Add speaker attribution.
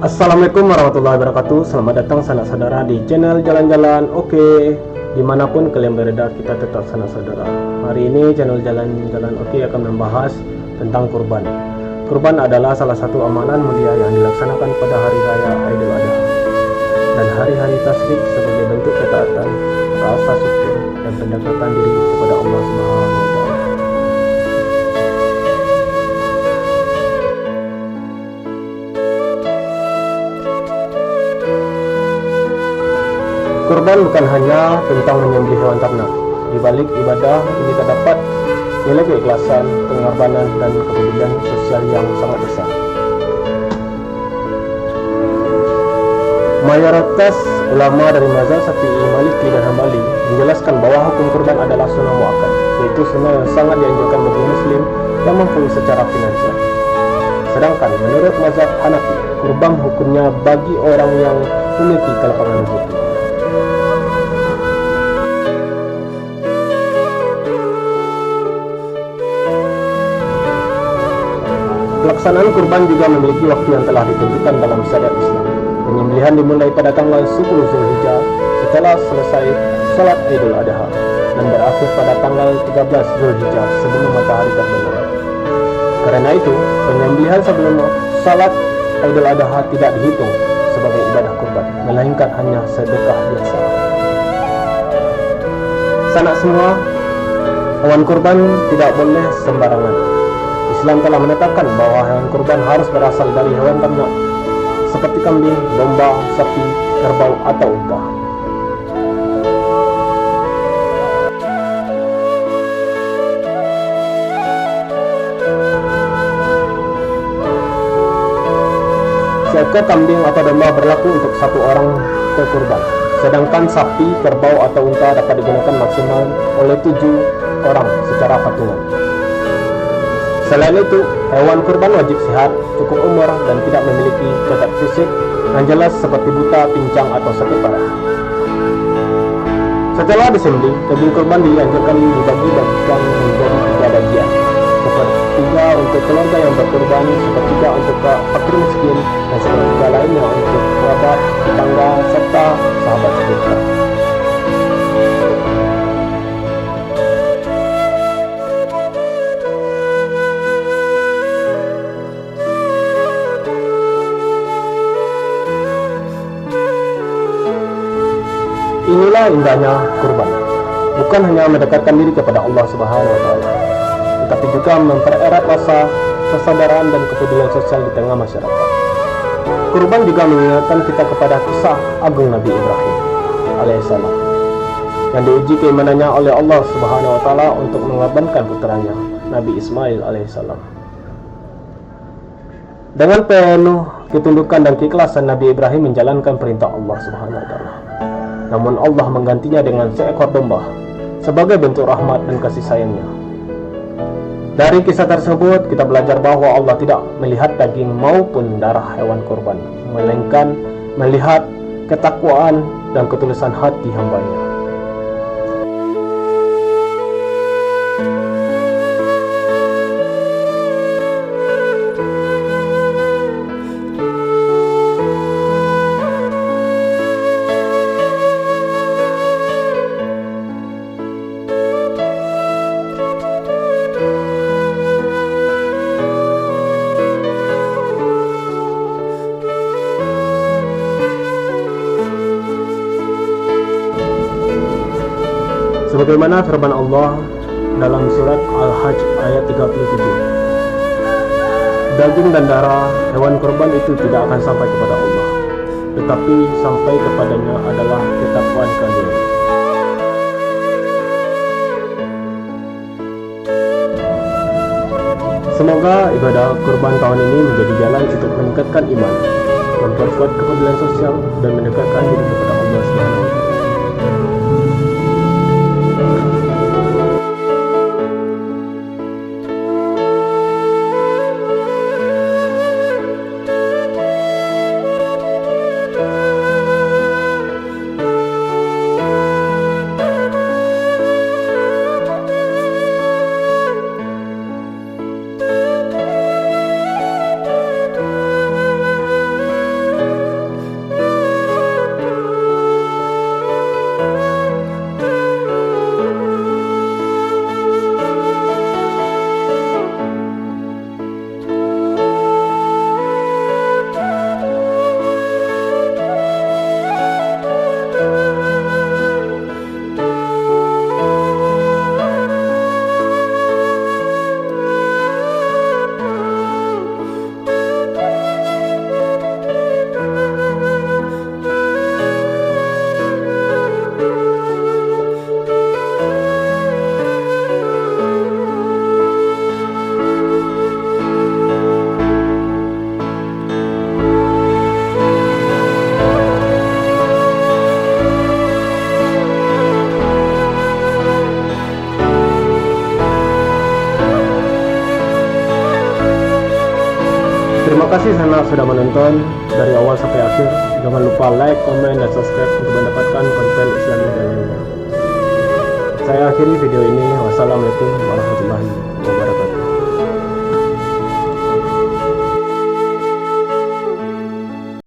Speaker 1: Assalamualaikum warahmatullahi wabarakatuh. Selamat datang sanak saudara di channel Jalan-Jalan Oke. Dimanapun kalian berada, kita tetap sanak saudara. Hari ini channel Jalan-Jalan Oke akan membahas tentang kurban. Kurban adalah salah satu amalan mulia yang dilaksanakan pada hari raya Idul Adha dan hari-hari tasyrik sebagai bentuk ketaatan, rasa syukur dan pendekatan diri kepada Allah Subhanahu wa Ta'ala. Kurban bukan hanya tentang menyembelih hewan ternak. Di balik ibadah ini terdapat nilai keikhlasan, pengorbanan, dan kepedulian sosial yang sangat besar. Mayoritas ulama dari mazhab Syafi'i, Maliki, dan Hambali menjelaskan bahwa hukum kurban adalah sunnah muakkad, yaitu sunnah yang sangat dianjurkan bagi muslim yang mampu secara finansial. Sedangkan menurut mazhab Hanafi, kurban hukumnya bagi orang yang memiliki kelapangan rezeki. Pelaksanaan kurban juga memiliki waktu yang telah ditentukan dalam syariat Islam. Penyembelihan dimulai pada tanggal 10 Zulhijjah setelah selesai salat Idul Adha dan berakhir pada tanggal 13 Zulhijjah sebelum matahari terbenam. Karena itu, penyembelihan sebelum salat Idul Adha tidak dihitung sebagai ibadah kurban, melainkan hanya sedekah biasa. Sanak semua, hewan kurban tidak boleh sembarangan. Islam telah menetapkan bahwa hewan kurban harus berasal dari hewan ternak seperti kambing, domba, sapi, kerbau, atau unta. Seekor kambing atau domba berlaku untuk satu orang pekurban, sedangkan sapi, kerbau, atau unta dapat digunakan maksimal oleh 7 orang secara patungan. Selain itu, hewan kurban wajib sehat, cukup umur, dan tidak memiliki cacat fisik yang jelas seperti buta, pincang, atau sakit parah. Setelah disembelih, daging kurban dianjurkan dibagi-bagikan menjadi 3 bagian, sepertiga untuk keluarga yang berkurban, sepertiga untuk fakir miskin, dan sepertiga lainnya untuk kerabat, tetangga, serta sahabat sekitar. Inilah indahnya kurban, bukan hanya mendekatkan diri kepada Allah Subhanahu wa Ta'ala, tetapi juga mempererat rasa kesabaran dan kepedulian sosial di tengah masyarakat. Kurban juga mengingatkan kita kepada kisah agung Nabi Ibrahim alaihissalam yang diuji keimanannya oleh Allah Subhanahu wa Ta'ala untuk mengorbankan putranya Nabi Ismail alaihissalam. Dengan penuh ketundukan dan keikhlasan, Nabi Ibrahim menjalankan perintah Allah Subhanahu wa Ta'ala. Namun Allah menggantinya dengan seekor domba sebagai bentuk rahmat dan kasih sayangnya. Dari kisah tersebut kita belajar bahwa Allah tidak melihat daging maupun darah hewan kurban, melainkan melihat ketakwaan dan ketulusan hati hambanya. Sebagaimana firman Allah dalam surat Al-Hajj ayat 37, daging dan darah hewan kurban itu tidak akan sampai kepada Allah, tetapi sampai kepadanya adalah ketakwaan kalian. Semoga ibadah kurban tahun ini menjadi jalan untuk meningkatkan iman, memperkuat kepedulian sosial, dan mendekatkan diri kepada Allah Subhanahu wa Ta'ala. Terima kasih sanak sudah menonton dari awal sampai akhir. Jangan lupa like, komen, dan subscribe untuk mendapatkan konten Islami dan lainnya. Saya akhiri video ini. Wassalamualaikum warahmatullahi wabarakatuh.